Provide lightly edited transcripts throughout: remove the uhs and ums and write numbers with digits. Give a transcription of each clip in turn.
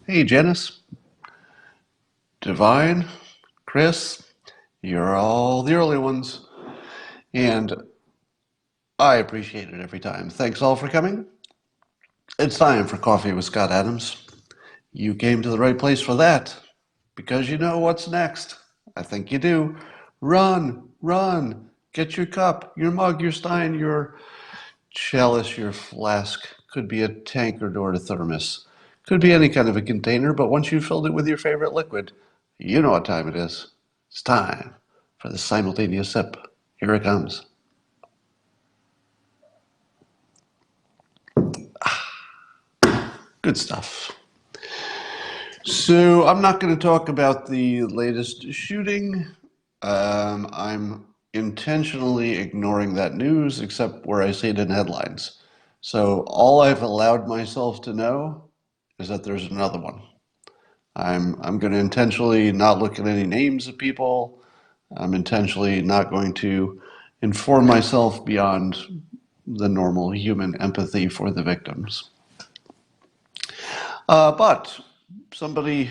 Hey, Janice, Divine, Chris, you're all the early ones, and I appreciate it every time. Thanks all for coming. It's time for Coffee with Scott Adams. You came to the right place for that, because you know what's next. I think you do. Run, run, get your cup, your mug, your stein, your chalice, your flask. Could be a tankard or a thermos. Could be any kind of a container, but once you've filled it with your favorite liquid, you know what time it is. It's time for the simultaneous sip. Here it comes. Good stuff. So I'm not going to talk about the latest shooting. I'm intentionally ignoring that news, except where I see it in headlines. So all I've allowed myself to know is that there's another one. I'm going to intentionally not look at any names of people. I'm intentionally not going to inform myself beyond the normal human empathy for the victims. But somebody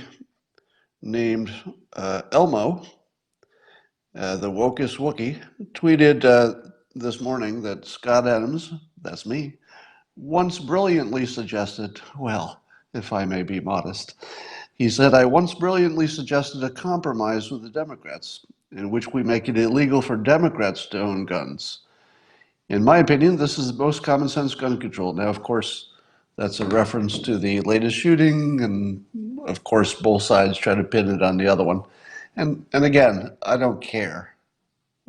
named Elmo, the wokest Wookie, tweeted this morning that Scott Adams, that's me, once brilliantly suggested, well, if I may be modest, he said, I once brilliantly suggested a compromise with the Democrats in which we make it illegal for Democrats to own guns. In my opinion, this is the most common sense gun control. Now, of course, that's a reference to the latest shooting, and of course, both sides try to pin it on the other one. And again, I don't care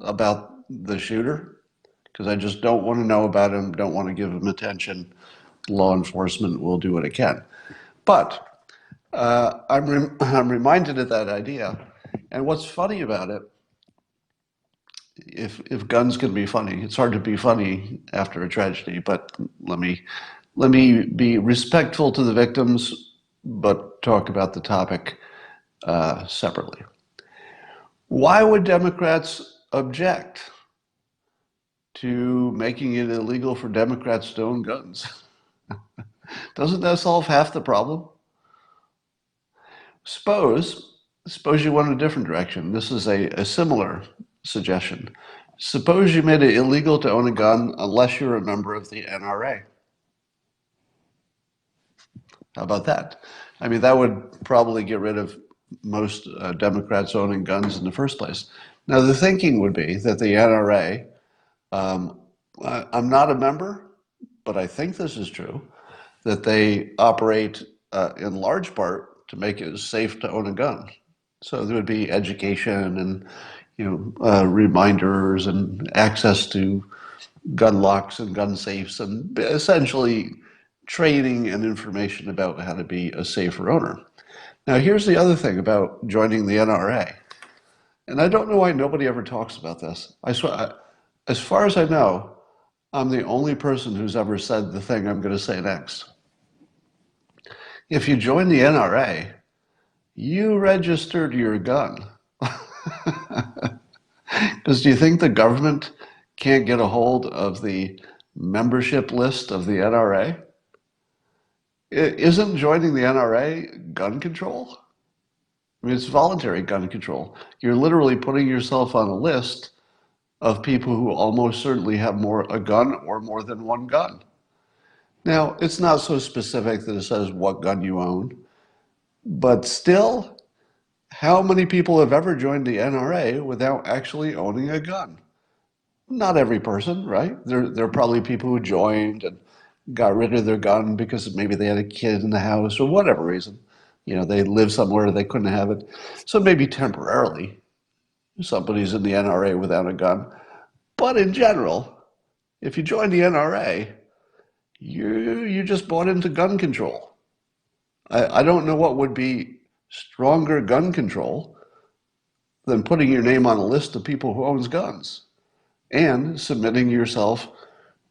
about the shooter because I just don't want to know about him, don't want to give him attention. Law enforcement will do what it can. But I'm reminded of that idea. And what's funny about it, if guns can be funny, it's hard to be funny after a tragedy. But let me be respectful to the victims, but talk about the topic separately. Why would Democrats object to making it illegal for Democrats to own guns? Doesn't that solve half the problem? Suppose you went a different direction. This is a similar suggestion. Suppose you made it illegal to own a gun unless you're a member of the NRA. How about that? I mean, that would probably get rid of most Democrats owning guns in the first place. Now, the thinking would be that the NRA, I'm not a member, but I think this is true, that they operate in large part to make it safe to own a gun. So there would be education and reminders and access to gun locks and gun safes and essentially training and information about how to be a safer owner. Now, here's the other thing about joining the NRA. And I don't know why nobody ever talks about this. I swear, as far as I know, I'm the only person who's ever said the thing I'm going to say next. If you join the NRA, you registered your gun. Because do you think the government can't get a hold of the membership list of the NRA? Isn't joining the NRA gun control? I mean, it's voluntary gun control. You're literally putting yourself on a list of people who almost certainly have a gun or more than one gun. Now, it's not so specific that it says what gun you own, but still, how many people have ever joined the NRA without actually owning a gun? Not every person, right? There are probably people who joined and got rid of their gun because maybe they had a kid in the house or whatever reason. They live somewhere they couldn't have it. So maybe temporarily somebody's in the NRA without a gun. But in general, if you join the NRA, you just bought into gun control. I don't know what would be stronger gun control than putting your name on a list of people who owns guns and submitting yourself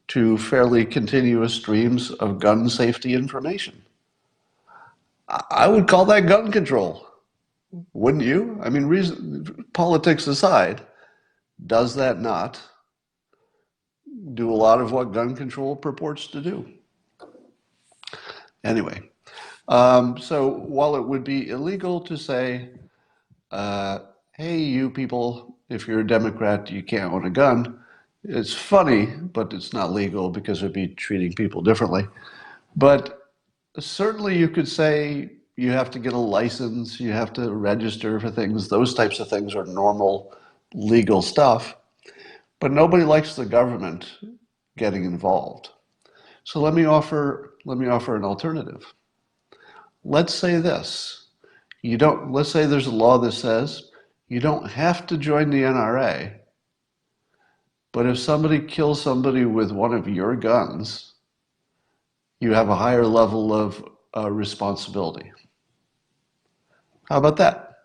to fairly continuous streams of gun safety information. I would call that gun control. Wouldn't you? I mean, politics aside, does that not do a lot of what gun control purports to do. Anyway, so while it would be illegal to say, hey, you people, if you're a Democrat, you can't own a gun, it's funny, but it's not legal because it'd be treating people differently. But certainly you could say you have to get a license, you have to register for things. Those types of things are normal legal stuff. But nobody likes the government getting involved. So let me offer an alternative. Let's say this. Let's say there's a law that says you don't have to join the NRA, but if somebody kills somebody with one of your guns, you have a higher level of responsibility. How about that?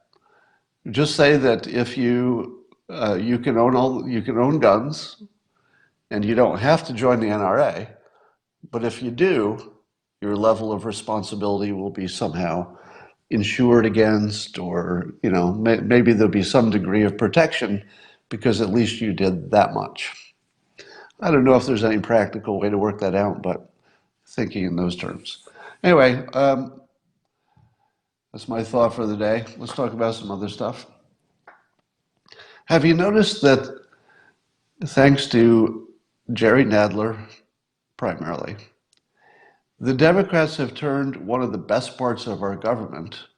Just say that if you can own guns, and you don't have to join the NRA, but if you do, your level of responsibility will be somehow insured against, or maybe there'll be some degree of protection because at least you did that much. I don't know if there's any practical way to work that out, but thinking in those terms. Anyway, that's my thought for the day. Let's talk about some other stuff. Have you noticed that thanks to Jerry Nadler primarily, the Democrats have turned one of the best parts of our government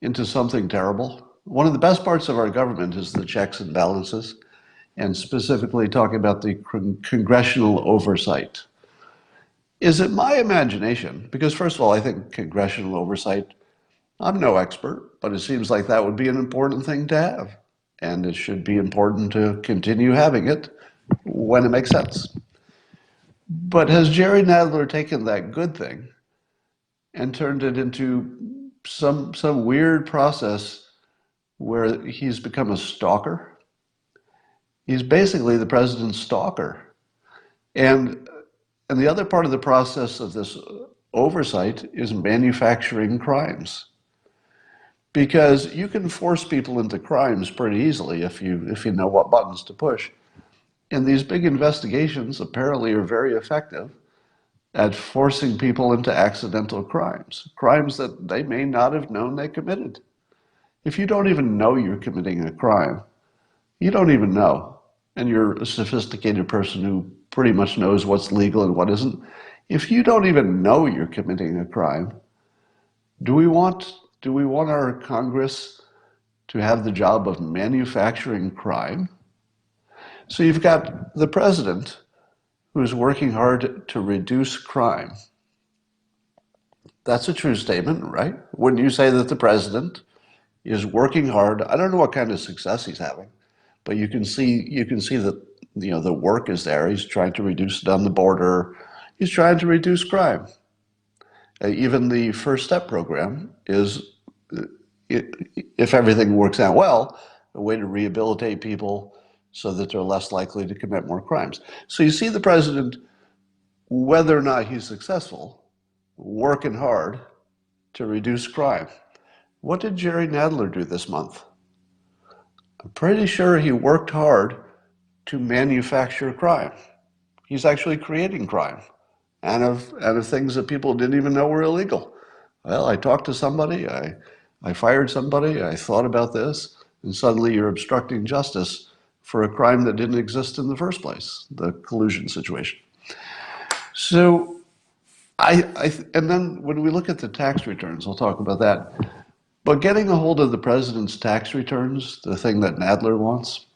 into something terrible? One of the best parts of our government is the checks and balances, and specifically talking about the congressional oversight. Is it my imagination? Because first of all, I think congressional oversight, I'm no expert, but it seems like that would be an important thing to have. And it should be important to continue having it when it makes sense. But has Jerry Nadler taken that good thing and turned it into some weird process where he's become a stalker? He's basically the president's stalker. And the other part of the process of this oversight is manufacturing crimes. Because you can force people into crimes pretty easily if you know what buttons to push. And these big investigations apparently are very effective at forcing people into accidental crimes, crimes that they may not have known they committed. If you don't even know you're committing a crime, you don't even know, and you're a sophisticated person who pretty much knows what's legal and what isn't, if you don't even know you're committing a crime, do we want our Congress to have the job of manufacturing crime? So you've got the president who's working hard to reduce crime. That's a true statement, right? Wouldn't you say that the president is working hard? I don't know what kind of success he's having, but you can see that the work is there. He's trying to reduce down the border. He's trying to reduce crime. Even the First Step program is, if everything works out well, a way to rehabilitate people so that they're less likely to commit more crimes. So you see the president, whether or not he's successful, working hard to reduce crime. What did Jerry Nadler do this month? I'm pretty sure he worked hard to manufacture crime. He's actually creating crime out of things that people didn't even know were illegal. Well, I talked to somebody, I fired somebody, I thought about this, and suddenly you're obstructing justice for a crime that didn't exist in the first place, the collusion situation. So and then when we look at the tax returns, I'll talk about that. But getting a hold of the president's tax returns, the thing that Nadler wants,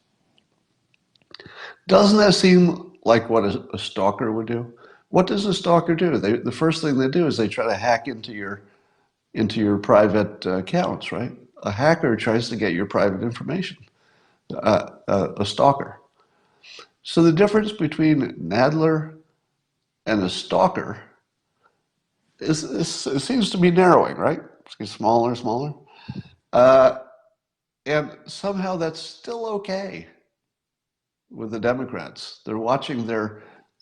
doesn't that seem like what a stalker would do? What does a stalker do? The first thing they do is they try to hack into your private accounts, right? A hacker tries to get your private information. A stalker. So the difference between Nadler and a stalker it seems to be narrowing, right? It's getting smaller and smaller. And somehow that's still okay with the Democrats. The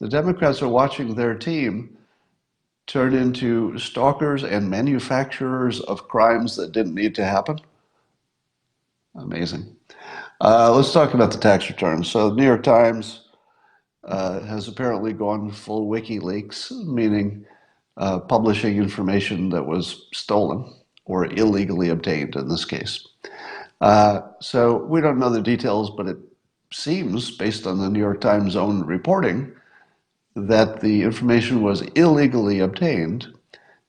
Democrats are watching their team turn into stalkers and manufacturers of crimes that didn't need to happen. Amazing. Let's talk about the tax returns. So the New York Times, has apparently gone full WikiLeaks, meaning publishing information that was stolen or illegally obtained in this case. So we don't know the details, but it seems, based on the New York Times' own reporting, that the information was illegally obtained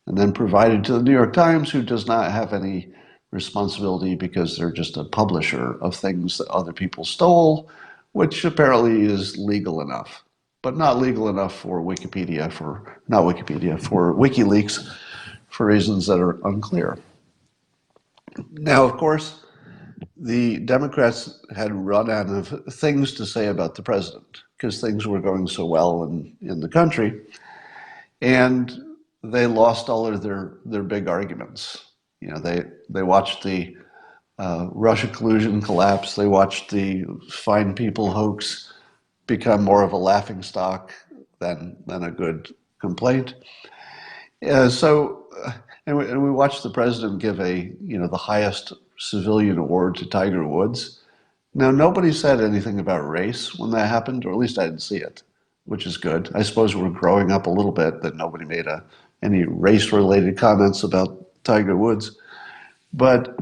and then provided to the New York Times, who does not have any responsibility because they're just a publisher of things that other people stole, which apparently is legal enough, but not legal enough for Wikipedia, for WikiLeaks, for reasons that are unclear. Now, of course, the Democrats had run out of things to say about the president because things were going so well in the country. And they lost all of their big arguments. You know, they watched the Russia collusion collapse. They watched the fine people hoax become more of a laughing stock than a good complaint. And we watched the president give the highest civilian award to Tiger Woods. Now, nobody said anything about race when that happened, or at least I didn't see it, which is good. I suppose we're growing up a little bit that nobody made any race-related comments about Tiger Woods. But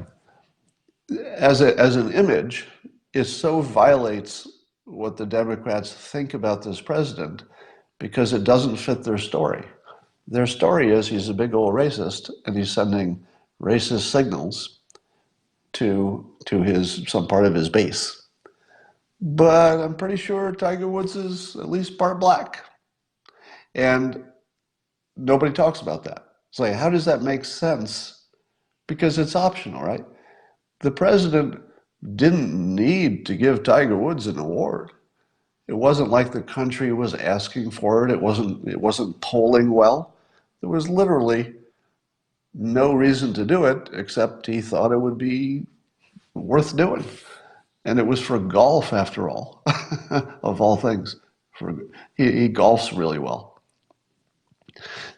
as an image, it so violates what the Democrats think about this president because it doesn't fit their story. Their story is he's a big old racist and he's sending racist signals to some part of his base. But I'm pretty sure Tiger Woods is at least part black. And nobody talks about that. It's like, how does that make sense? Because it's optional, right? The president didn't need to give Tiger Woods an award. It wasn't like the country was asking for it. It wasn't polling well. There was literally no reason to do it except he thought it would be worth doing. And it was for golf, after all, of all things. He golfs really well.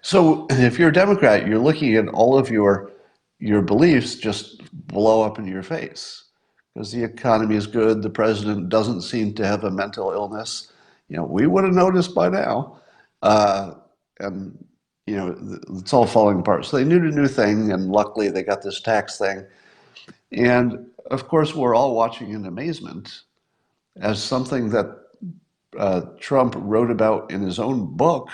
So if you're a Democrat, you're looking at all of your beliefs just blow up in your face because the economy is good. The president doesn't seem to have a mental illness. You know, we would have noticed by now. And, you know, it's all falling apart. So they knew a new thing, and luckily they got this tax thing. And of course, we're all watching in amazement as something that Trump wrote about in his own book,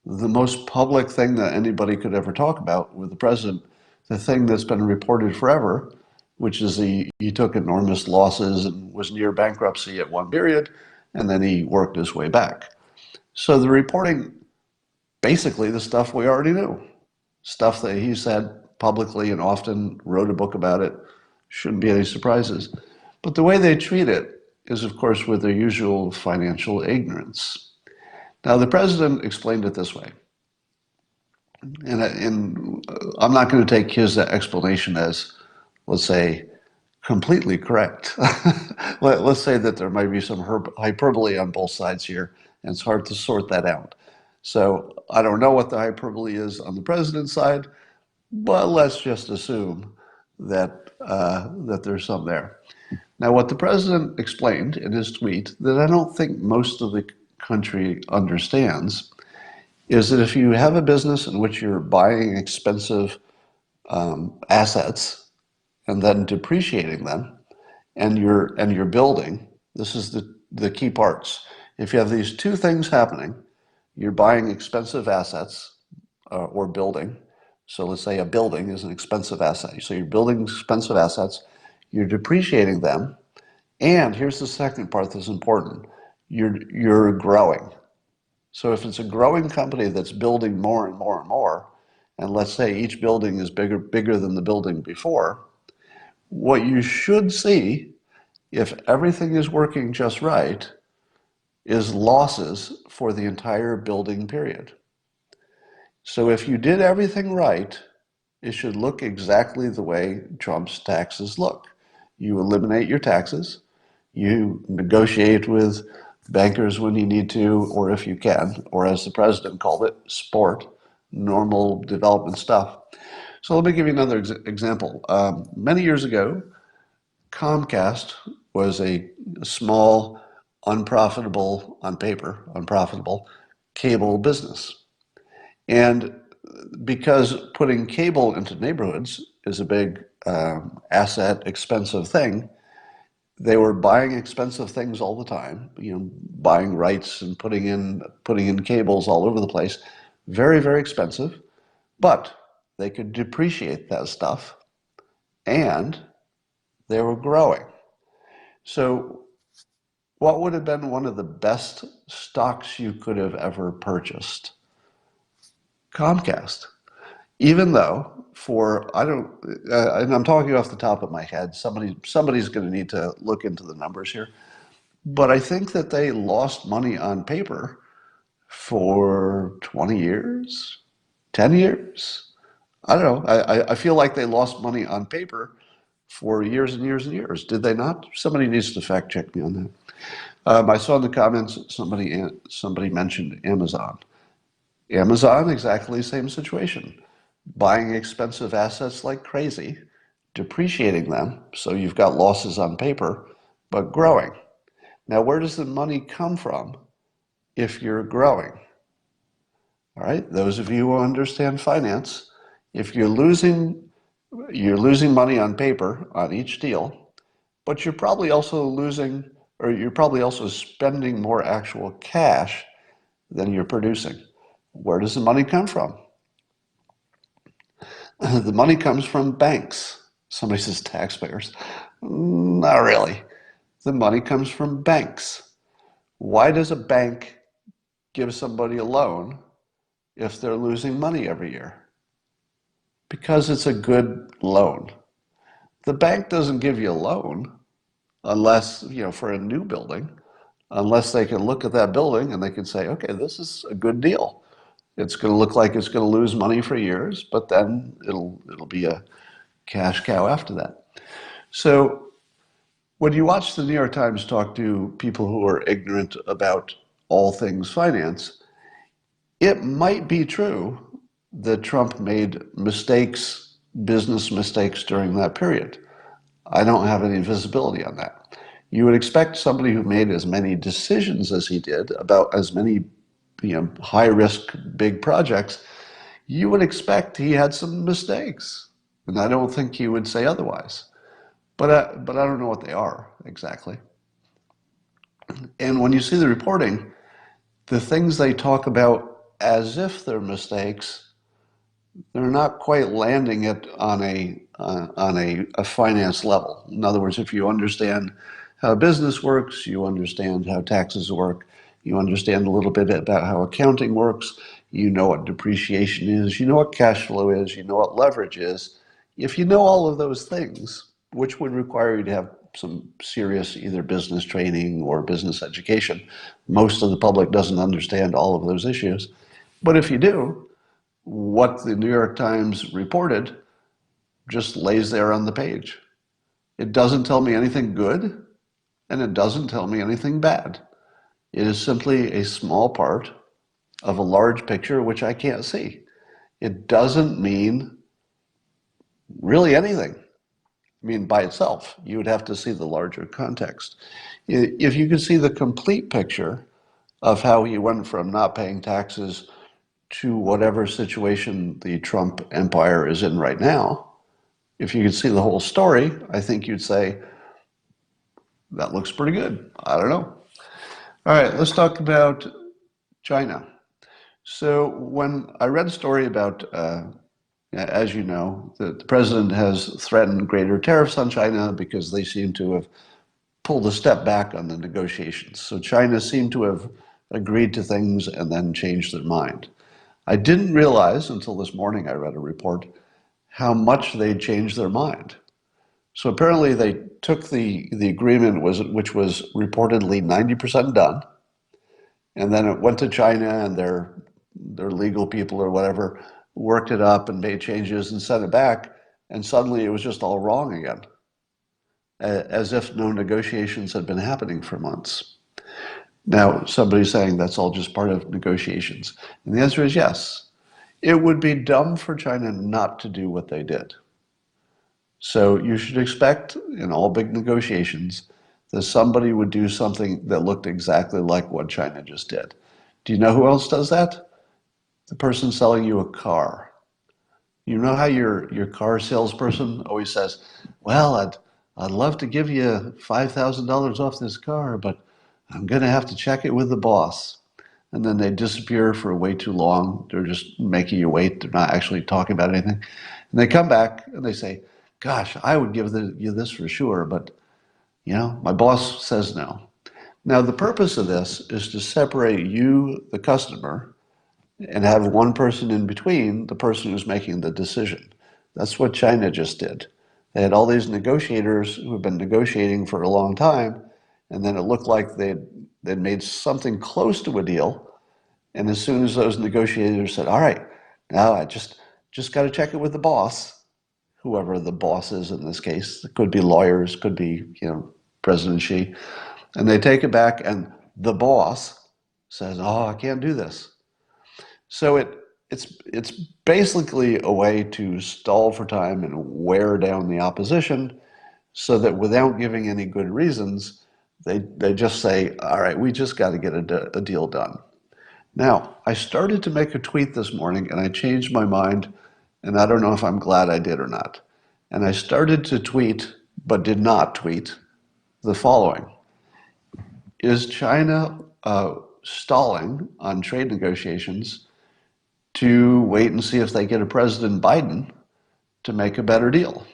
the most public thing that anybody could ever talk about with the president, the thing that's been reported forever, which is he took enormous losses and was near bankruptcy at one period, and then he worked his way back. So the reporting, basically the stuff we already knew, stuff that he said publicly and often wrote a book about it, shouldn't be any surprises. But the way they treat it is, of course, with their usual financial ignorance. Now, the president explained it this way, and I'm not going to take his explanation as, let's say, completely correct. Let's say that there might be some hyperbole on both sides here, and it's hard to sort that out. So I don't know what the hyperbole is on the president's side, but let's just assume that there's some there. Now, what the president explained in his tweet that I don't think most of the country understands is that if you have a business in which you're buying expensive assets and then depreciating them, and you're building, this is the key parts. If you have these two things happening, you're buying expensive assets or building. So let's say a building is an expensive asset. So you're building expensive assets, you're depreciating them, and here's the second part that's important. You're growing. So if it's a growing company that's building more and more and more, and let's say each building is bigger than the building before, what you should see, if everything is working just right, is losses for the entire building period. So if you did everything right, it should look exactly the way Trump's taxes look. You eliminate your taxes, you negotiate with bankers when you need to, or if you can, or as the president called it, sport, normal development stuff. So let me give you another example. Many years ago, Comcast was a small unprofitable, on paper, unprofitable cable business. And because putting cable into neighborhoods is a big asset, expensive thing, they were buying expensive things all the time, buying rights and putting in cables all over the place. Very, very expensive, but they could depreciate that stuff and they were growing. So what would have been one of the best stocks you could have ever purchased? Comcast. Even though I don't, and I'm talking off the top of my head, somebody's going to need to look into the numbers here, but I think that they lost money on paper for 20 years, 10 years. I don't know. I feel like they lost money on paper for years and years and years. Did they not? Somebody needs to fact check me on that. I saw in the comments somebody mentioned Amazon. Amazon, exactly the same situation. Buying expensive assets like crazy, depreciating them, so you've got losses on paper, but growing. Now, where does the money come from if you're growing? All right, those of you who understand finance, if you're losing money on paper on each deal, but you're probably also spending more actual cash than you're producing. Where does the money come from? The money comes from banks. Somebody says taxpayers. Not really. The money comes from banks. Why does a bank give somebody a loan if they're losing money every year? Because it's a good loan. The bank doesn't give you a loan unless, for a new building, unless they can look at that building and they can say, okay, this is a good deal. It's going to look like it's going to lose money for years, but then it'll be a cash cow after that. So when you watch the New York Times talk to people who are ignorant about all things finance, it might be true that Trump made mistakes, business mistakes during that period. I don't have any visibility on that. You would expect somebody who made as many decisions as he did about as many high risk big projects, you would expect he had some mistakes. And I don't think he would say otherwise. But I don't know what they are exactly. And when you see the reporting, the things they talk about as if they're mistakes, they're not quite landing it on a finance level. In other words, if you understand how business works, you understand how taxes work, you understand a little bit about how accounting works, you know what depreciation is, you know what cash flow is, you know what leverage is. If you know all of those things, which would require you to have some serious either business training or business education, most of the public doesn't understand all of those issues. But if you do, what the New York Times reported just lays there on the page. It doesn't tell me anything good, and it doesn't tell me anything bad. It is simply a small part of a large picture which I can't see. It doesn't mean really anything. I mean, by itself, you would have to see the larger context. If you could see the complete picture of how he went from not paying taxes to whatever situation the Trump empire is in right now, if you could see the whole story, I think you'd say, that looks pretty good. I don't know. All right, let's talk about China. So when I read a story about, as you know, the president has threatened greater tariffs on China because they seem to have pulled a step back on the negotiations. So China seemed to have agreed to things and then changed their mind. I didn't realize until this morning I read a report how much they'd changed their mind. So apparently they took the agreement, which was reportedly 90% done, and then it went to China and their legal people or whatever worked it up and made changes and sent it back, and suddenly it was just all wrong again, as if no negotiations had been happening for months. Now, somebody's saying that's all just part of negotiations. And the answer is yes. It would be dumb for China not to do what they did. So you should expect in all big negotiations that somebody would do something that looked exactly like what China just did. Do you know who else does that? The person selling you a car. You know how your car salesperson always says, "Well, I'd love to give you $5,000 off this car, but I'm going to have to check it with the boss." And then they disappear for way too long. They're just making you wait. They're not actually talking about anything. And they come back and they say, "Gosh, I would give you this for sure, but my boss says no." Now, the purpose of this is to separate you, the customer, and have one person in between, the person who's making the decision. That's what China just did. They had all these negotiators who had been negotiating for a long time, and then it looked like they'd made something close to a deal. And as soon as those negotiators said, "All right, now I just got to check it with the boss," whoever the boss is in this case, it could be lawyers, could be President Xi, and they take it back, and the boss says, "Oh, I can't do this." So it's basically a way to stall for time and wear down the opposition, so that without giving any good reasons, they just say, "All right, we just got to get a deal done." Now, I started to make a tweet this morning and I changed my mind, and I don't know if I'm glad I did or not. And I started to tweet, but did not tweet, the following. Is China stalling on trade negotiations to wait and see if they get a President Biden to make a better deal?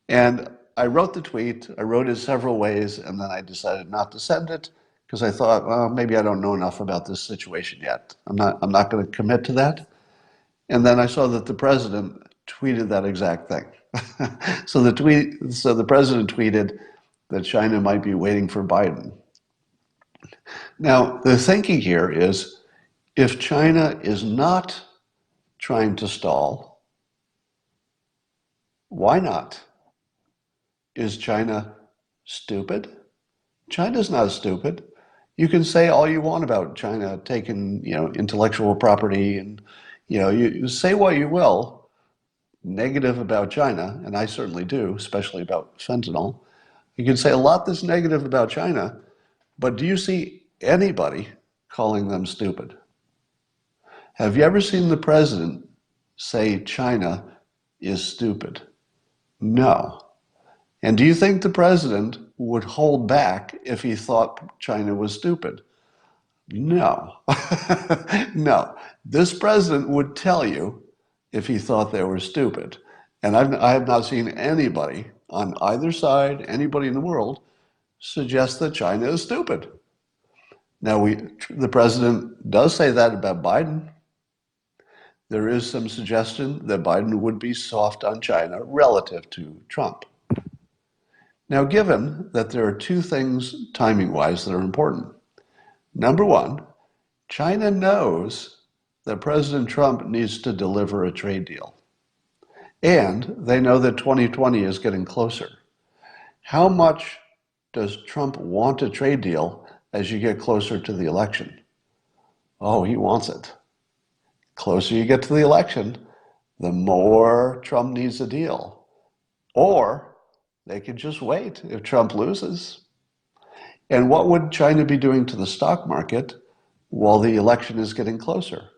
And I wrote the tweet, I wrote it several ways, and then I decided not to send it because I thought, well, maybe I don't know enough about this situation yet. I'm not going to commit to that. And then I saw that the president tweeted that exact thing. So the president tweeted that China might be waiting for Biden. Now, the thinking here is, if China is not trying to stall, why not? Is China stupid? China's not stupid. You can say all you want about China taking, intellectual property, and, you say what you will negative about China, and I certainly do, especially about fentanyl. You can say a lot that's negative about China, but do you see anybody calling them stupid? Have you ever seen the president say China is stupid? No. And do you think the president would hold back if he thought China was stupid? No. No. This president would tell you if he thought they were stupid. And I have not seen anybody on either side, anybody in the world, suggest that China is stupid. Now, the president does say that about Biden. There is some suggestion that Biden would be soft on China relative to Trump. Now, given that there are two things timing-wise that are important. Number one, China knows that President Trump needs to deliver a trade deal. And they know that 2020 is getting closer. How much does Trump want a trade deal as you get closer to the election? Oh, he wants it. Closer you get to the election, the more Trump needs a deal. Or they could just wait if Trump loses. And what would China be doing to the stock market while the election is getting closer?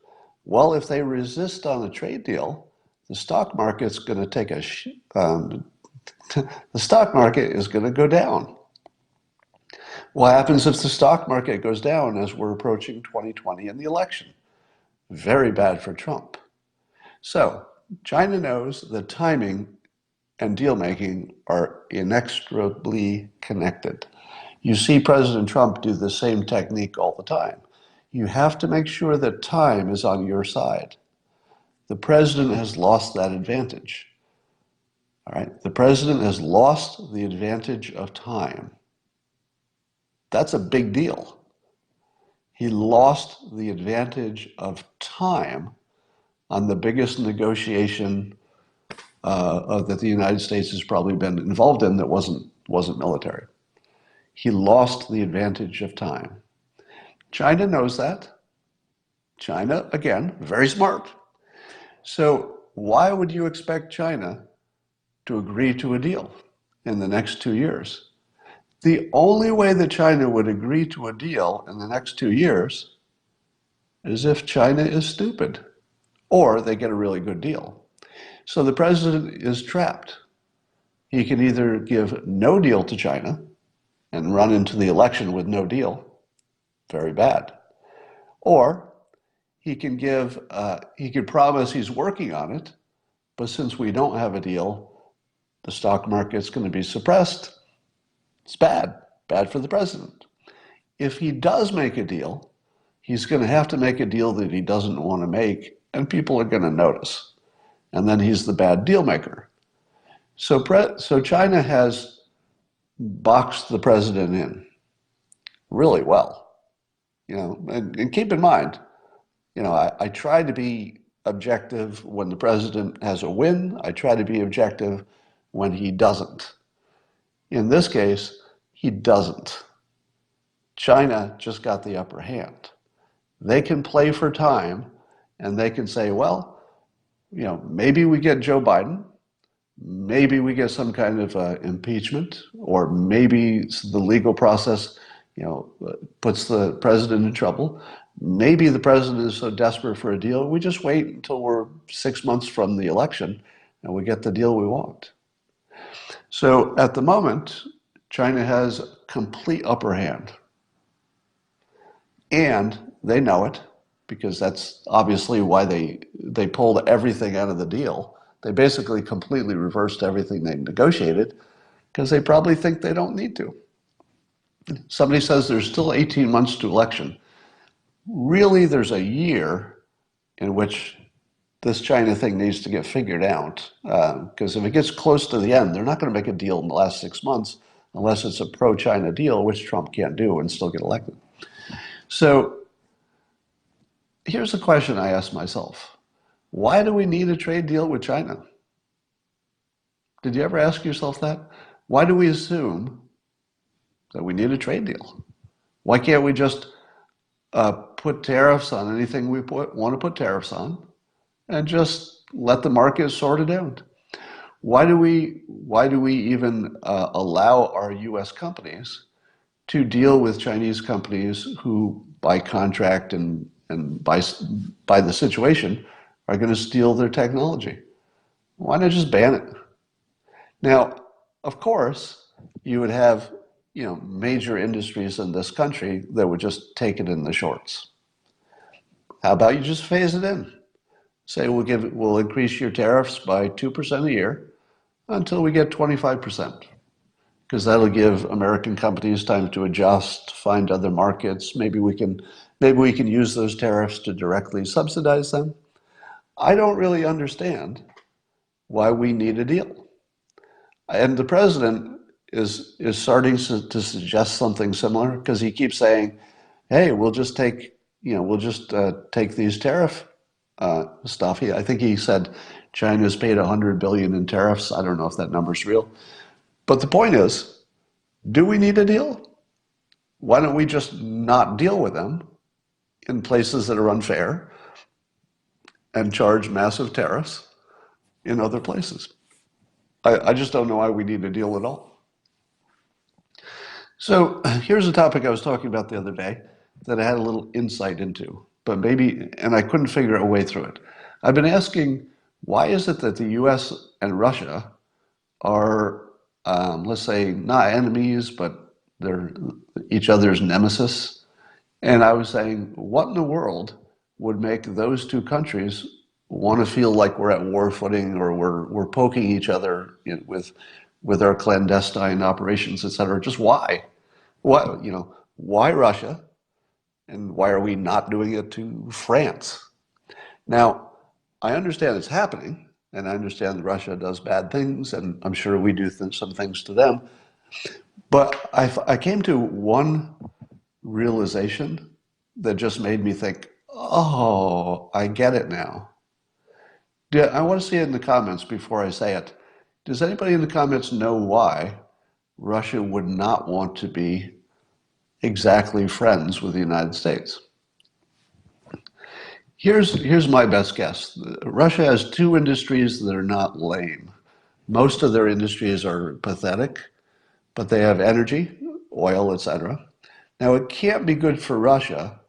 Well, if they resist on a trade deal, the stock market's going to take the stock market is going to go down. What happens if the stock market goes down as we're approaching 2020 and the election? Very bad for Trump. So China knows that timing and deal making are inextricably connected. You see President Trump do the same technique all the time. You have to make sure that time is on your side. The president has lost that advantage. All right, the president has lost the advantage of time. That's a big deal. He lost the advantage of time on the biggest negotiation that the United States has probably been involved in that wasn't military. He lost the advantage of time. China knows that. China, again, very smart. So why would you expect China to agree to a deal in the next 2 years? The only way that China would agree to a deal in the next 2 years is if China is stupid or they get a really good deal. So the president is trapped. He can either give no deal to China and run into the election with no deal, very bad, or he could promise he's working on it, but since we don't have a deal, the stock market's going to be suppressed. It's bad for the president. If he does make a deal, he's going to have to make a deal that he doesn't want to make, and people are going to notice. And then he's the bad deal maker. So China has boxed the president in really well. And keep in mind, I try to be objective when the president has a win. I try to be objective when he doesn't. In this case, he doesn't. China just got the upper hand. They can play for time and they can say, well, maybe we get Joe Biden, maybe we get some kind of impeachment, or maybe the legal process, puts the president in trouble. Maybe the president is so desperate for a deal, we just wait until we're 6 months from the election and we get the deal we want. So at the moment, China has complete upper hand. And they know it, because that's obviously why they pulled everything out of the deal. They basically completely reversed everything they negotiated because they probably think they don't need to. Somebody says there's still 18 months to election. Really, there's a year in which this China thing needs to get figured out, because if it gets close to the end, they're not going to make a deal in the last 6 months unless it's a pro-China deal, which Trump can't do and still get elected. So here's a question I ask myself. Why do we need a trade deal with China? Did you ever ask yourself that? Why do we assume that we need a trade deal? Why can't we just put tariffs on anything we want to put tariffs on and just let the market sort it out? Why do we even allow our U.S. companies to deal with Chinese companies who, by contract and by the situation, are going to steal their technology? Why not just ban it? Now, of course, you would have major industries in this country that would just take it in the shorts. How about you just phase it in? Say we'll increase your tariffs by 2% a year until we get 25%. Because that'll give American companies time to adjust, find other markets. Maybe we can use those tariffs to directly subsidize them. I don't really understand why we need a deal. And the president is starting to suggest something similar, because he keeps saying, "Hey, we'll just take these tariff stuff." I think he said China's paid $100 billion in tariffs. I don't know if that number's real. But the point is, do we need a deal? Why don't we just not deal with them in places that are unfair and charge massive tariffs in other places? I just don't know why we need a deal at all. So here's a topic I was talking about the other day that I had a little insight into, and I couldn't figure a way through it. I've been asking, why is it that the US and Russia are, let's say, not enemies, but they're each other's nemesis? And I was saying, what in the world would make those two countries want to feel like we're at war footing, or we're poking each other with our clandestine operations, et cetera? Just why? Why Russia? And why are we not doing it to France? Now, I understand it's happening, and I understand that Russia does bad things, and I'm sure we do some things to them. But I came to one realization that just made me think, oh, I get it now. I want to see it in the comments before I say it. Does anybody in the comments know why Russia would not want to be exactly friends with the United States? Here's my best guess. Russia has two industries that are not lame. Most of their industries are pathetic, but they have energy, oil, etc. Now, it can't be good for Russia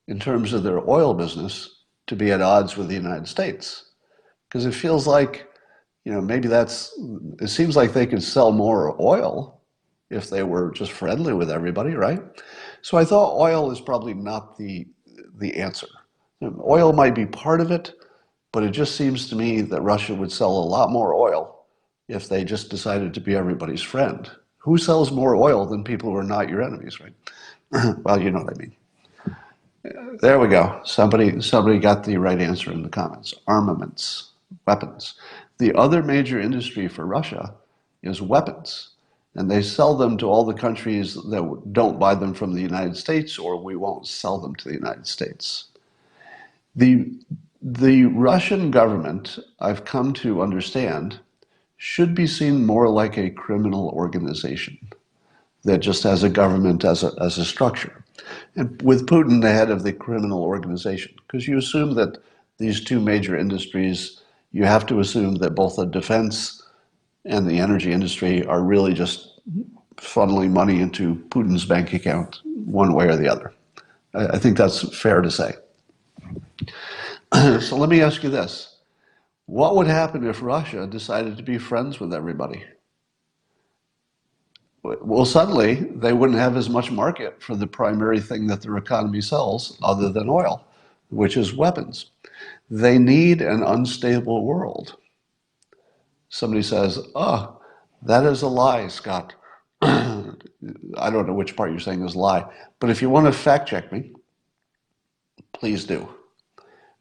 in terms of their oil business to be at odds with the United States, because it feels like, maybe it seems like they could sell more oil if they were just friendly with everybody, right? So I thought oil is probably not the answer. Oil might be part of it, but it just seems to me that Russia would sell a lot more oil if they just decided to be everybody's friend. Who sells more oil than people who are not your enemies, right? Well, you know what I mean. There we go. Somebody got the right answer in the comments. Armaments, weapons. The other major industry for Russia is weapons. And they sell them to all the countries that don't buy them from the United States, or we won't sell them to the United States. The Russian government, I've come to understand, should be seen more like a criminal organization that just has a government as a structure. And with Putin, the head of the criminal organization, because you assume that these two major industries, you have to assume that both the defense and the energy industry are really just funneling money into Putin's bank account one way or the other. I think that's fair to say. So let me ask you this. What would happen if Russia decided to be friends with everybody? Well, suddenly they wouldn't have as much market for the primary thing that their economy sells other than oil, which is weapons. They need an unstable world. Somebody says, oh, that is a lie, Scott. I don't know which part you're saying is a lie, but if you want to fact check me, please do.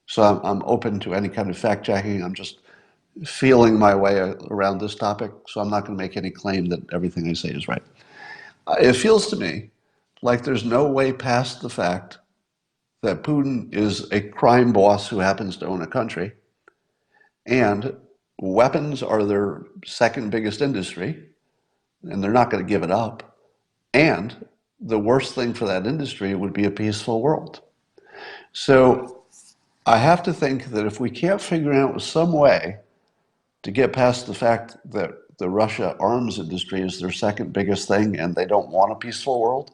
So I'm open to any kind of fact checking. I'm just feeling my way around this topic, so I'm not going to make any claim that everything I say is right. It feels to me like there's no way past the fact that Putin is a crime boss who happens to own a country, and weapons are their second biggest industry, and they're not going to give it up. And the worst thing for that industry would be a peaceful world. So I have to think that if we can't figure out some way to get past the fact that the Russia arms industry is their second biggest thing and they don't want a peaceful world,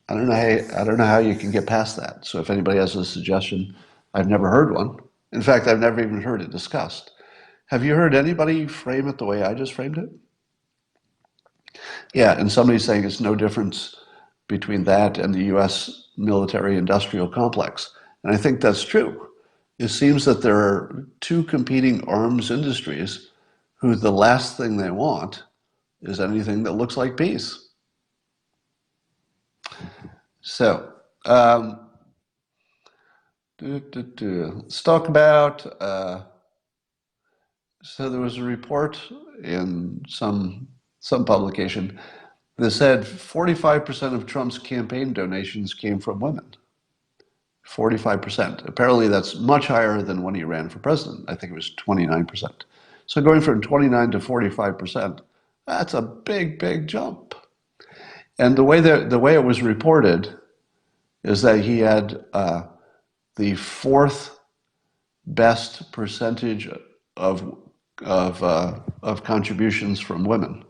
I don't know how you can get past that. So if anybody has a suggestion, I've never heard one. In fact, I've never even heard it discussed. Have you heard anybody frame it the way I just framed it? Yeah, and somebody's saying it's no difference between that and the US military industrial complex. And I think that's true. It seems that there are two competing arms industries who the last thing they want is anything that looks like peace. So, let's talk about, so there was a report in some publication that said 45% of Trump's campaign donations came from women. 45%. Apparently that's much higher than when he ran for president. I think it was 29%. So going from 29 to 45%, that's a big, big jump. And the way it was reported is that he had the fourth best percentage of contributions from women.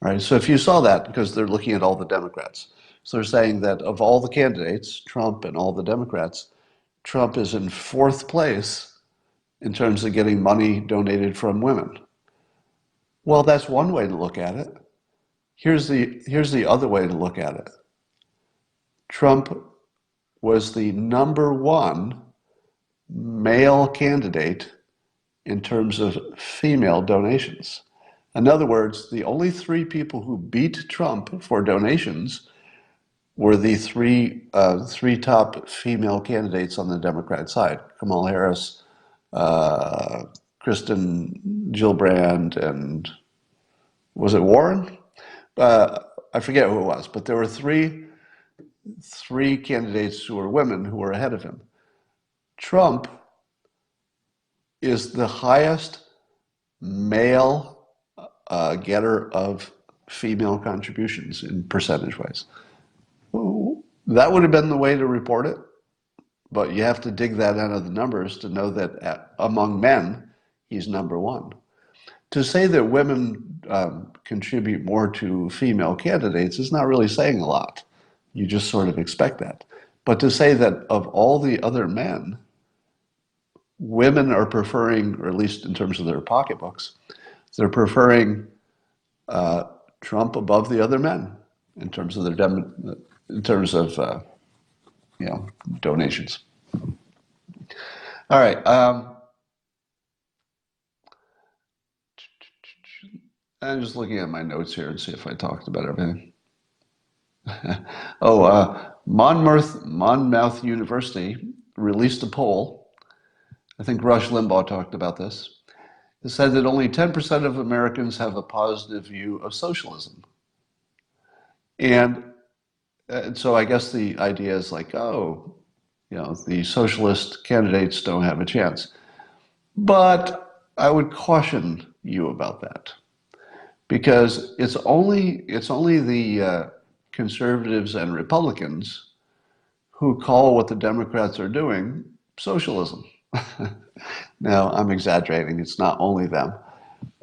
Right? So if you saw that, because they're looking at all the Democrats, so they're saying that of all the candidates, Trump and all the Democrats, Trump is in fourth place in terms of getting money donated from women. Well, that's one way to look at it. Here's the other way to look at it. Trump was the number one male candidate in terms of female donations. In other words, the only three people who beat Trump for donations were the three top female candidates on the Democrat side: Kamala Harris, Kristen Gillibrand, and was it Warren? I forget who it was, but there were three candidates who were women who were ahead of him. Trump is the highest male getter of female contributions in percentage wise. That would have been the way to report it, but you have to dig that out of the numbers to know that among men, he's number one. to say that women contribute more to female candidates is not really saying a lot. You just sort of expect that. But to say that of all the other men, women are preferring, or at least in terms of their pocketbooks, they're preferring uh, Trump above the other men in terms of in terms of you know, donations. All right. I'm just looking at my notes here and see if I talked about everything. Oh, Monmouth University released a poll. I think Rush Limbaugh talked about this. It said that only 10% of Americans have a positive view of socialism. And so I guess the idea is like, oh, you know, the socialist candidates don't have a chance. But I would caution you about that because it's only the conservatives and Republicans who call what the Democrats are doing socialism. Now, I'm exaggerating. It's not only them,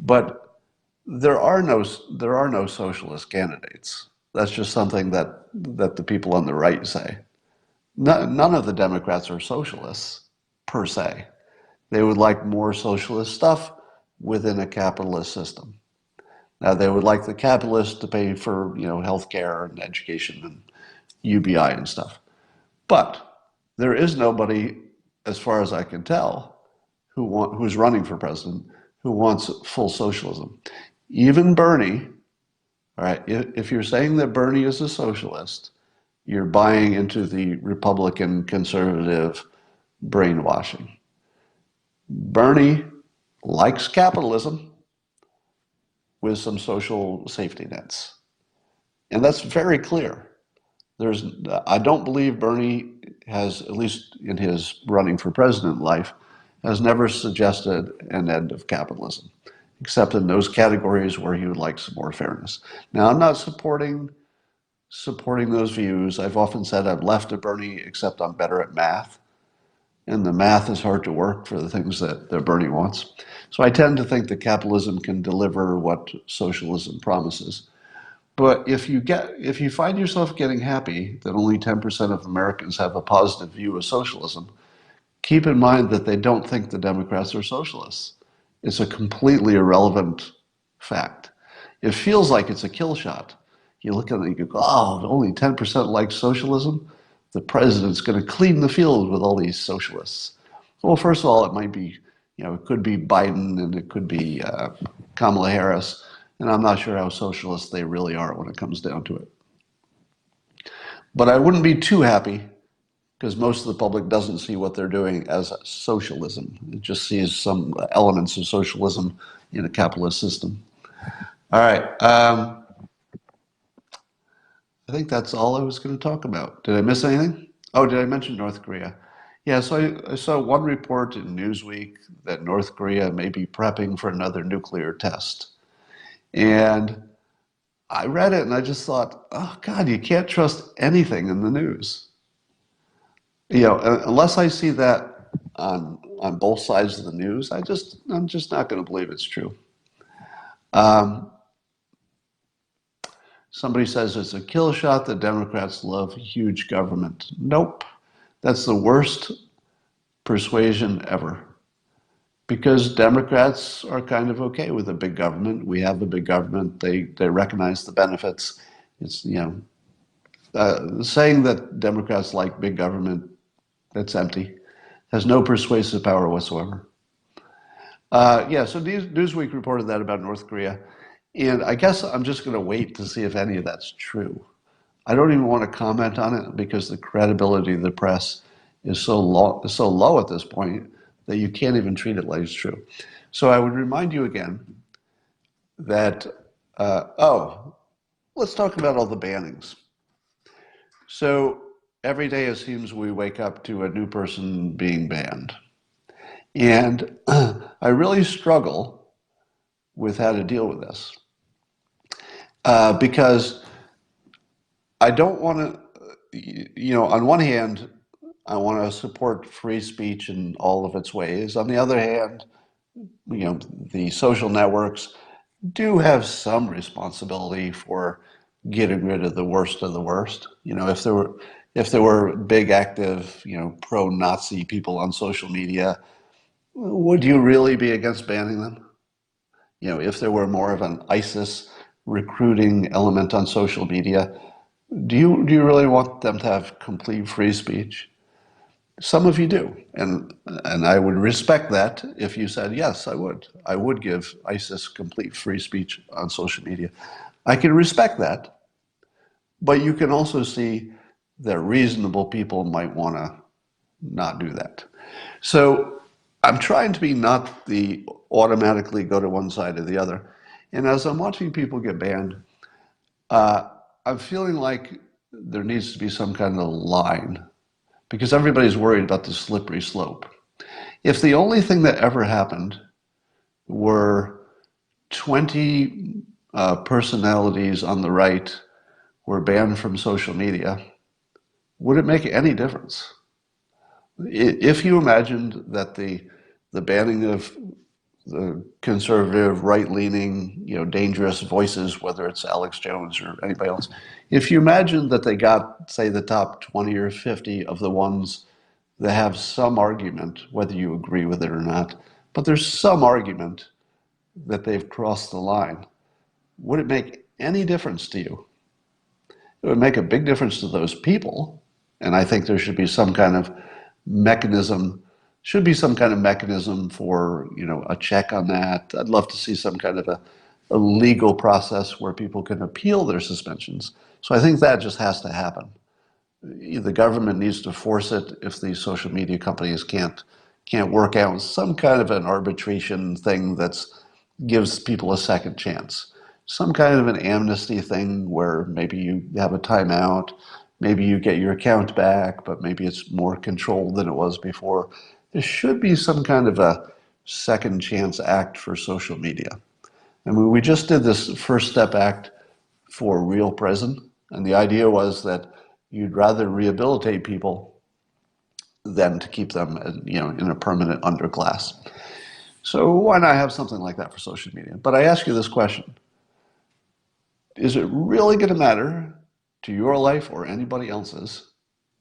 but there are no socialist candidates. That's just something that the people on the right say. None of the Democrats are socialists per se. They would like more socialist stuff within a capitalist system. Now, they would like the capitalists to pay for, you know, healthcare and education and UBI and stuff. But there is nobody, as far as I can tell, who's running for president who wants full socialism. Even Bernie, all right, if you're saying that Bernie is a socialist, you're buying into the Republican conservative brainwashing. Bernie likes capitalism with some social safety nets. And that's very clear. I don't believe Bernie has, at least in his running for president life, has never suggested an end of capitalism, except in those categories where he would like some more fairness. Now, I'm not supporting those views. I've often said I've left of Bernie, except I'm better at math, and the math is hard to work for the things that Bernie wants. So I tend to think that capitalism can deliver what socialism promises. But if you find yourself getting happy that only 10% of Americans have a positive view of socialism, keep in mind that they don't think the Democrats are socialists. It's a completely irrelevant fact. It feels like it's a kill shot. You look at it and you go, oh, only 10% like socialism? The president's going to clean the field with all these socialists. Well, first of all, it might be, you know, it could be Biden and it could be Kamala Harris. And I'm not sure how socialist they really are when it comes down to it. But I wouldn't be too happy because most of the public doesn't see what they're doing as socialism. It just sees some elements of socialism in a capitalist system. All right. I think that's all I was going to talk about. Did I miss anything? Oh, did I mention North Korea? Yeah, so I saw one report in Newsweek that North Korea may be prepping for another nuclear test. And I read it and I just thought, oh God, you can't trust anything in the news. You know, unless I see that on both sides of the news, I'm just not going to believe it's true. Um, Somebody says it's a kill shot. The Democrats love huge government. Nope, that's the worst persuasion ever. Because Democrats are kind of okay with a big government. We have a big government. They recognize the benefits. It's, you know, saying that Democrats like big government, that's empty. Has no persuasive power whatsoever. Yeah, so Newsweek reported that about North Korea. And I guess I'm just going to wait to see if any of that's true. I don't even want to comment on it because the credibility of the press is so low at this point that you can't even treat it like it's true. So I would remind you again that, oh, let's talk about all the bannings. So every day it seems we wake up to a new person being banned. And I really struggle with how to deal with this because I don't want to, you know, on one hand, I want to support free speech in all of its ways. On the other hand, the social networks do have some responsibility for getting rid of the worst of the worst. If there were big active, pro-Nazi people on social media, would you really be against banning them? If there were more of an ISIS recruiting element on social media, do you really want them to have complete free speech? Some of you do, and I would respect that if you said yes. I would. I would give ISIS complete free speech on social media. I can respect that, but you can also see that reasonable people might want to not do that. So I'm trying to be not the automatically go to one side or the other. And as I'm watching people get banned, I'm feeling like there needs to be some kind of line because everybody's worried about the slippery slope. If the only thing that ever happened were 20 personalities on the right were banned from social media, would it make any difference? If you imagined that the banning of the conservative, right-leaning, dangerous voices, whether it's Alex Jones or anybody else, if you imagine that they got, say, the top 20 or 50 of the ones that have some argument, whether you agree with it or not, but there's some argument that they've crossed the line, would it make any difference to you? It would make a big difference to those people, and I think there should be some kind of mechanism for a check on that. I'd love to see some kind of a legal process where people can appeal their suspensions. So I think that just has to happen. The government needs to force it if these social media companies can't work out some kind of an arbitration thing that gives people a second chance. Some kind of an amnesty thing where maybe you have a timeout, maybe you get your account back, but maybe it's more controlled than it was before. There should be some kind of a second chance act for social media. I mean, we just did this First Step Act for real prison, and the idea was that you'd rather rehabilitate people than to keep them, in a permanent underclass. So why not have something like that for social media? But I ask you this question. Is it really going to matter to your life or anybody else's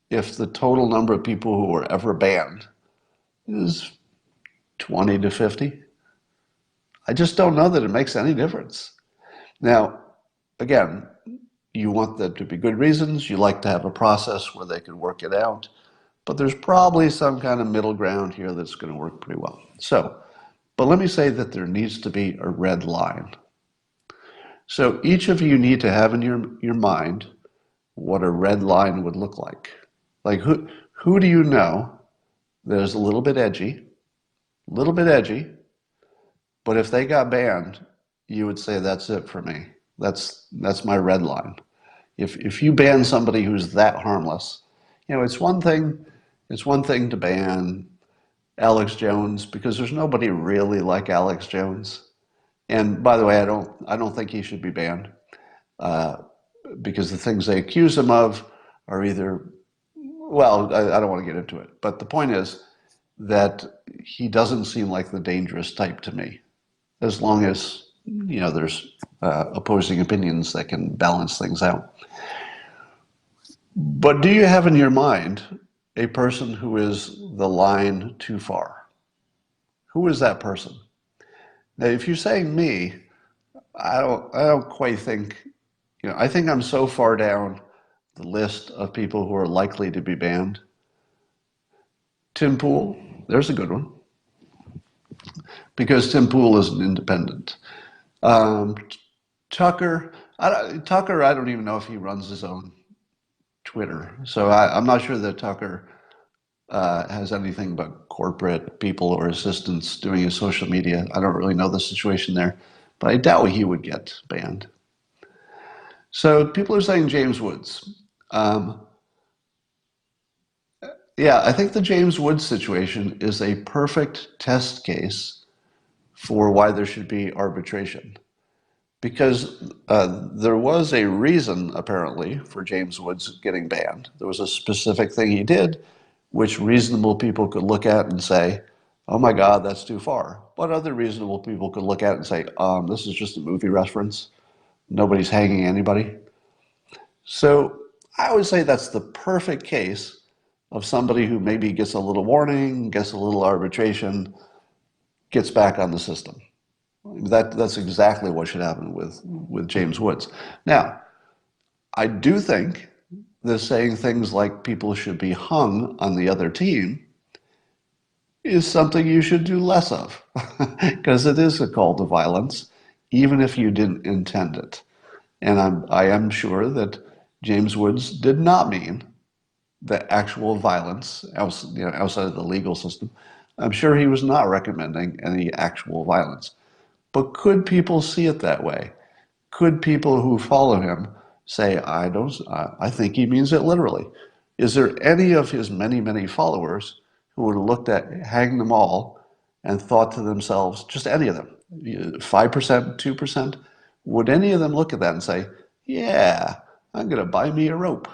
if the total number of people who are ever banned is 20 to 50? I just don't know that it makes any difference. Now, again, you want there to be good reasons. You like to have a process where they can work it out. But there's probably some kind of middle ground here that's going to work pretty well. But let me say that there needs to be a red line. So each of you need to have in your mind what a red line would look like. Like who do you know that is a little bit edgy, but if they got banned, you would say that's it for me. That's my red line. If you ban somebody who's that harmless, it's one thing to ban Alex Jones because there's nobody really like Alex Jones. And by the way, I don't think he should be banned because the things they accuse him of are either, well, I don't want to get into it, but the point is that he doesn't seem like the dangerous type to me, as long as there's opposing opinions that can balance things out. But do you have in your mind a person who is the line too far? Who is that person? Now, if you're saying me, I don't quite think, I think I'm so far down the list of people who are likely to be banned. Tim Pool, there's a good one, because Tim Pool is an independent. Um, Tucker, I don't even know if he runs his own Twitter, so I'm not sure that Tucker has anything but corporate people or assistants doing his social media. I don't really know the situation there, but I doubt he would get banned. So people are saying James Woods. Um, yeah, I think the James Woods situation is a perfect test case for why there should be arbitration. Because there was a reason, apparently, for James Woods getting banned. There was a specific thing he did, which reasonable people could look at and say, oh my God, that's too far. But other reasonable people could look at it and say, this is just a movie reference. Nobody's hanging anybody. So I would say that's the perfect case of somebody who maybe gets a little warning, gets a little arbitration, gets back on the system. That's exactly what should happen with James Woods. Now, I do think that saying things like people should be hung on the other team is something you should do less of because it is a call to violence, even if you didn't intend it. And I am sure that James Woods did not mean the actual violence outside of the legal system. I'm sure he was not recommending any actual violence. But could people see it that way? Could people who follow him say, I think he means it literally? Is there any of his many, many followers who would have looked at hang them all and thought to themselves, just any of them, 5%, 2%, would any of them look at that and say, yeah, I'm going to buy me a rope,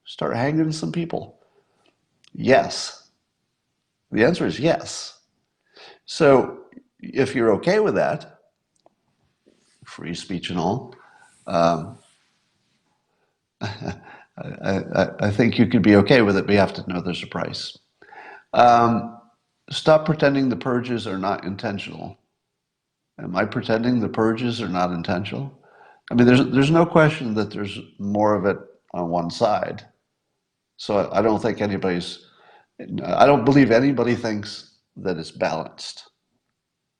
start hanging some people? Yes. The answer is yes. So if you're okay with that, free speech and all, um, I think you could be okay with it, but you have to know there's a price. Um, Stop pretending the purges are not intentional. Am I pretending the purges are not intentional? I mean, there's no question that there's more of it on one side. So I don't think I don't believe anybody thinks that it's balanced.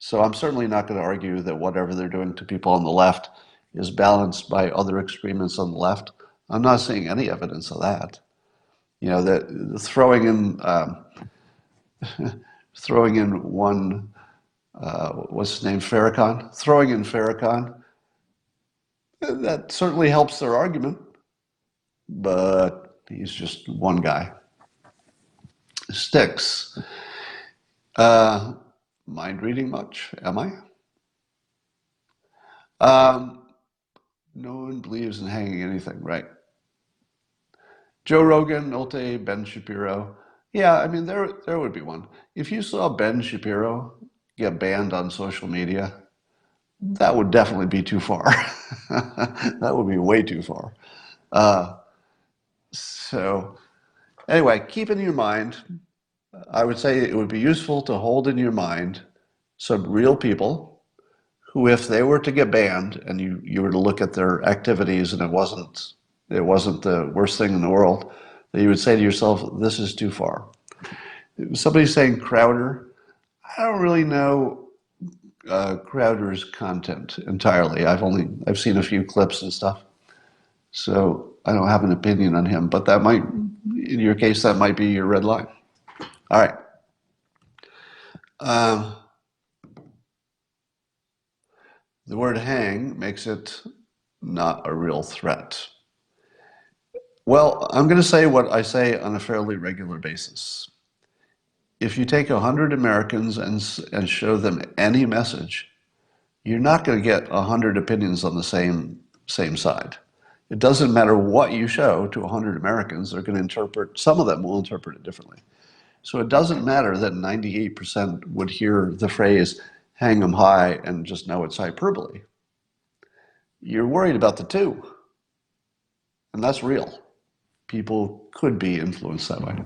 So I'm certainly not going to argue that whatever they're doing to people on the left is balanced by other extremists on the left. I'm not seeing any evidence of that. You know, that throwing in one, what's his name, Farrakhan, throwing in Farrakhan, that certainly helps their argument, but he's just one guy. Sticks. Uh, Mind reading much? Am I? Um, no one believes in hanging anything, right? Joe Rogan, Nolte, Ben Shapiro. Yeah, I mean, there would be one. If you saw Ben Shapiro get banned on social media, that would definitely be too far. That would be way too far. Uh, so, anyway, keep in your mind, I would say it would be useful to hold in your mind some real people who, if they were to get banned and you were to look at their activities and it wasn't the worst thing in the world, that you would say to yourself, this is too far. Somebody's saying Crowder. I don't really know Crowder's content entirely. I've seen a few clips and stuff, so I don't have an opinion on him. But that might, in your case, that might be your red line. All right. Um, the word hang makes it not a real threat. Well, I'm going to say what I say on a fairly regular basis. If you take 100 Americans and show them any message, you're not going to get 100 opinions on the same side. It doesn't matter what you show to 100 Americans, they're going to interpret, some of them will interpret it differently. So it doesn't matter that 98% would hear the phrase hang them high and just know it's hyperbole. You're worried about the two, and that's real. People could be influenced that way.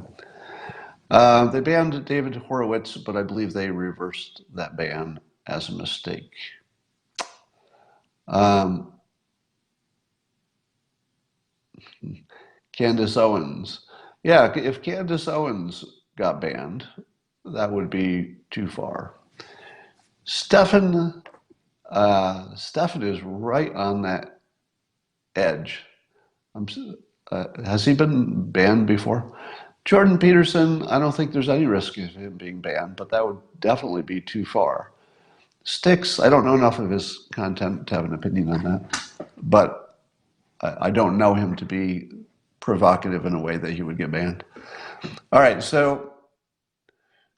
They banned David Horowitz, but I believe they reversed that ban as a mistake. Um, Candace Owens. Yeah, if Candace Owens got banned, that would be too far. Stefan is right on that edge. Has he been banned before? Jordan Peterson, I don't think there's any risk of him being banned, but that would definitely be too far. Sticks, I don't know enough of his content to have an opinion on that, but I don't know him to be provocative in a way that he would get banned. All right, so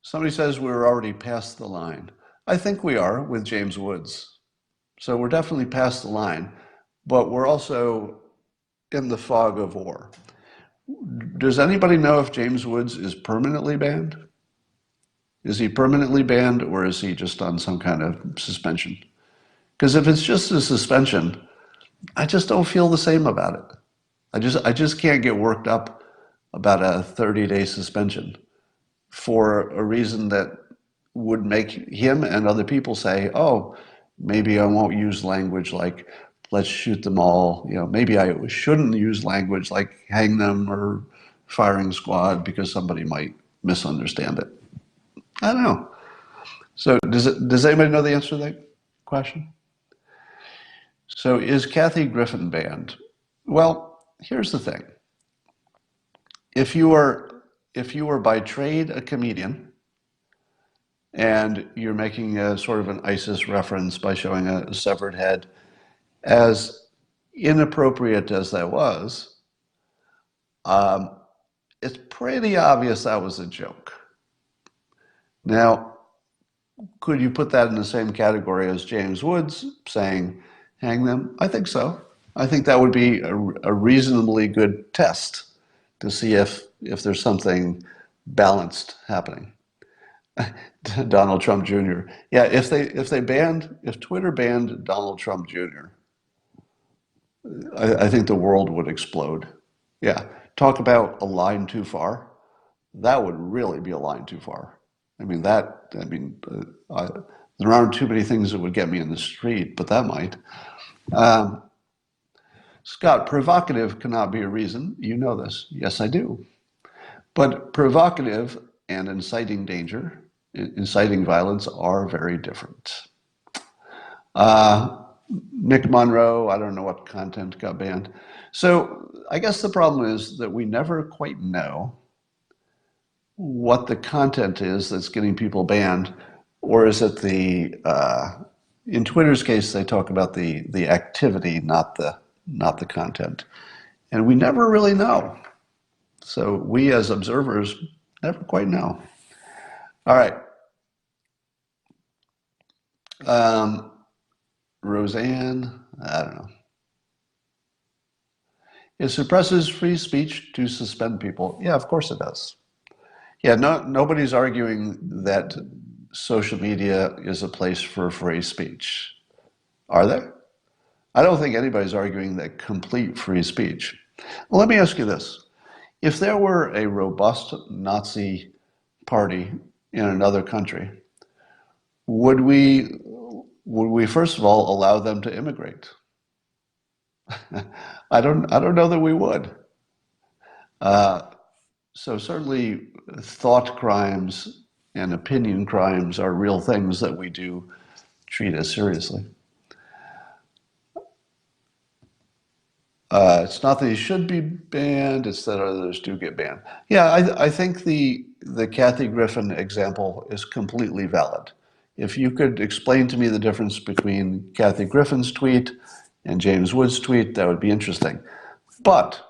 somebody says we're already past the line. I think we are with James Woods. So we're definitely past the line, but we're also in the fog of war. Does anybody know if James Woods is permanently banned? Is he permanently banned or is he just on some kind of suspension? Because if it's just a suspension, I just don't feel the same about it. I just can't get worked up about a 30-day suspension for a reason that would make him and other people say, "Oh, maybe I won't use language like let's shoot them all." Maybe I shouldn't use language like hang them or firing squad because somebody might misunderstand it. I don't know. So does anybody know the answer to that question? So is Kathy Griffin banned? Well, here's the thing. If you are by trade a comedian and you're making a sort of an ISIS reference by showing a severed head, as inappropriate as that was, um, it's pretty obvious that was a joke. Now, could you put that in the same category as James Woods saying, hang them? I think so. I think that would be a reasonably good test to see if there's something balanced happening. Donald Trump Jr. Yeah, if Twitter banned Donald Trump Jr., I think the world would explode. Yeah, talk about a line too far. That would really be a line too far. I mean that. I mean, there aren't too many things that would get me in the street, but that might. Um, Scott, provocative cannot be a reason. You know this. Yes, I do. But provocative and inciting danger, inciting violence are very different. Uh, Nick Monroe, I don't know what content got banned. So I guess the problem is that we never quite know what the content is that's getting people banned, or is it in Twitter's case, they talk about the activity, not the content. And we never really know. So we as observers never quite know. All right. Um, Roseanne, I don't know. It suppresses free speech to suspend people. Yeah, of course it does. Yeah, nobody's arguing that social media is a place for free speech. Are they? I don't think anybody's arguing that complete free speech. Well, let me ask you this. If there were a robust Nazi party in another country, would we first of all allow them to immigrate? I don't know that we would. Uh, so certainly thought crimes and opinion crimes are real things that we do treat as seriously. It's not that he should be banned, it's that others do get banned. Yeah, I think the Kathy Griffin example is completely valid. If you could explain to me the difference between Kathy Griffin's tweet and James Wood's tweet, that would be interesting. But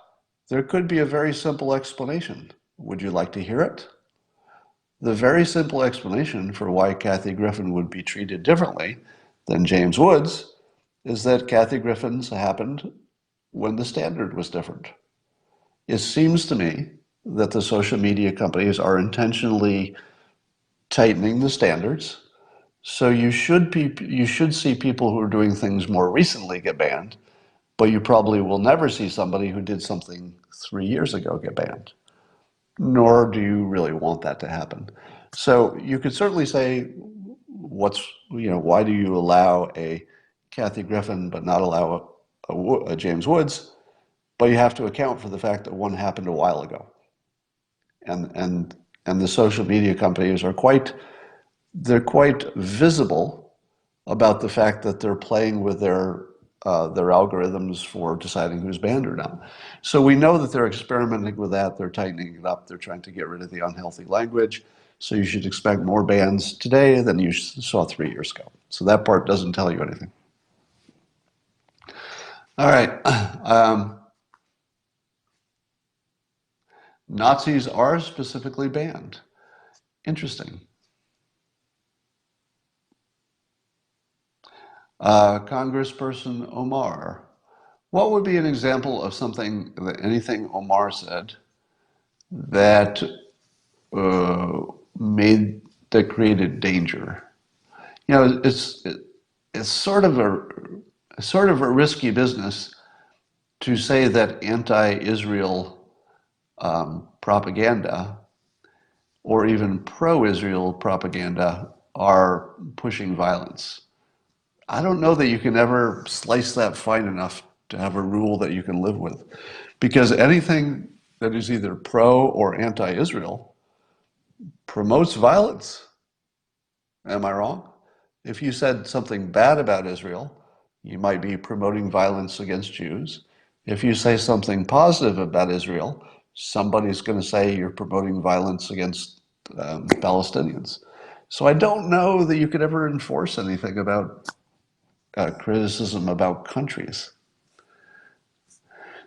there could be a very simple explanation. Would you like to hear it? The very simple explanation for why Kathy Griffin would be treated differently than James Woods is that Kathy Griffin's happened when the standard was different. It seems to me that the social media companies are intentionally tightening the standards. So you should see people who are doing things more recently get banned, but you probably will never see somebody who did something 3 years ago get banned. Nor do you really want that to happen. So you could certainly say, why do you allow a Kathy Griffin but not allow a James Woods? But you have to account for the fact that one happened a while ago. And the social media companies they're quite visible about the fact that they're playing with their algorithms for deciding who's banned or not. So we know that they're experimenting with that. They're tightening it up. They're trying to get rid of the unhealthy language. So you should expect more bans today than you saw 3 years ago. So that part doesn't tell you anything. All right. Nazis are specifically banned. Interesting. Congressperson Omar. What would be an example of anything Omar said that made that created danger. It's sort of a risky business to say that anti-Israel propaganda or even pro-Israel propaganda are pushing violence. I don't know that you can ever slice that fine enough to have a rule that you can live with, because anything that is either pro or anti-Israel promotes violence. Am I wrong? If you said something bad about Israel, you might be promoting violence against Jews. If you say something positive about Israel, somebody's going to say you're promoting violence against Palestinians. So I don't know that you could ever enforce anything about criticism about countries.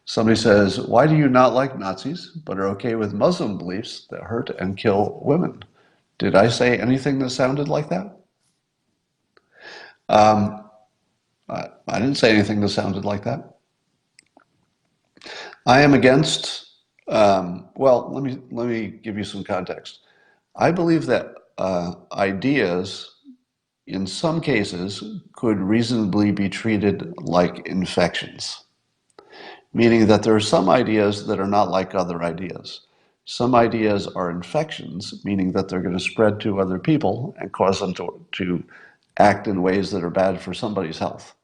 Somebody says, why do you not like Nazis but are okay with Muslim beliefs that hurt and kill women? Did I say anything that sounded like that? Um, I didn't say anything that sounded like that. I am against, well, let me give you some context. I believe that ideas, in some cases, could reasonably be treated like infections, meaning that there are some ideas that are not like other ideas. Some ideas are infections, meaning that they're going to spread to other people and cause them to act in ways that are bad for somebody's health.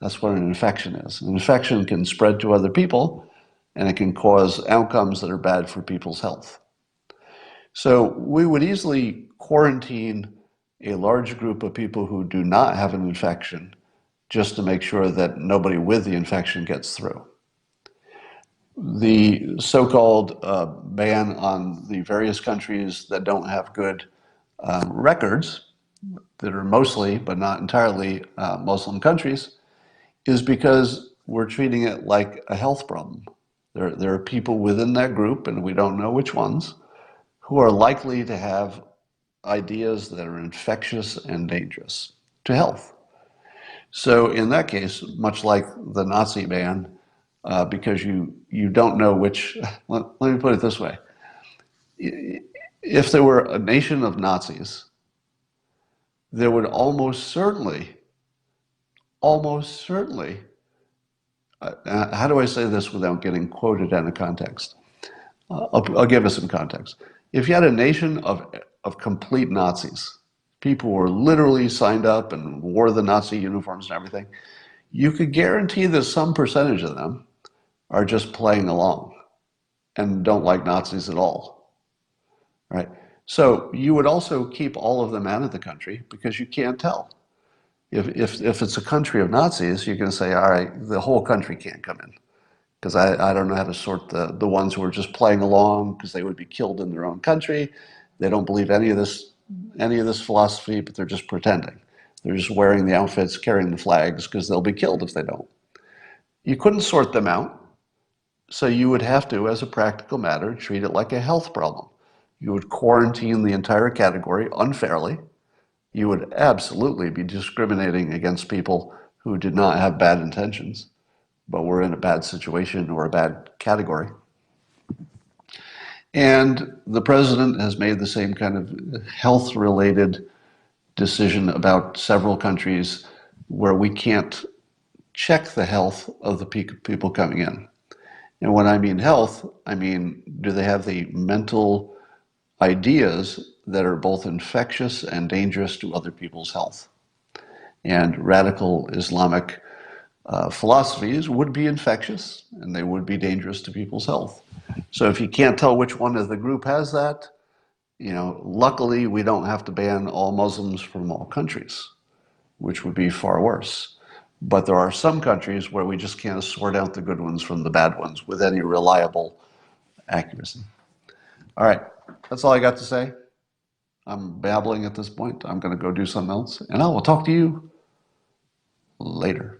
That's what an infection is. An infection can spread to other people, and it can cause outcomes that are bad for people's health. So we would easily quarantine a large group of people who do not have an infection just to make sure that nobody with the infection gets through. The so-called ban on the various countries that don't have good records, that are mostly, but not entirely, Muslim countries, is because we're treating it like a health problem. There are people within that group, and we don't know which ones, who are likely to have ideas that are infectious and dangerous to health. So in that case, much like the Nazi ban, because you don't know which, let me put it this way. If there were a nation of Nazis, there would almost certainly, how do I say this without getting quoted out of context? I'll give us some context. If you had a nation of complete Nazis, people who were literally signed up and wore the Nazi uniforms and everything, you could guarantee that some percentage of them are just playing along and don't like Nazis at all, right? So you would also keep all of them out of the country because you can't tell. If it's a country of Nazis, you're going to say, all right, the whole country can't come in because I don't know how to sort the ones who are just playing along because they would be killed in their own country. They don't believe any of this philosophy, but they're just pretending. They're just wearing the outfits, carrying the flags because they'll be killed if they don't. You couldn't sort them out, so you would have to, as a practical matter, treat it like a health problem. You would quarantine the entire category unfairly. You would absolutely be discriminating against people who did not have bad intentions, but were in a bad situation or a bad category. And the president has made the same kind of health-related decision about several countries where we can't check the health of the people coming in. And when I mean health, I mean, do they have the mental ideas that are both infectious and dangerous to other people's health? And radical Islamic philosophies would be infectious and they would be dangerous to people's health. So if you can't tell which one of the group has that, luckily we don't have to ban all Muslims from all countries, which would be far worse. But there are some countries where we just can't sort out the good ones from the bad ones with any reliable accuracy. All right, that's all I got to say. I'm babbling at this point. I'm going to go do something else, and I will talk to you later.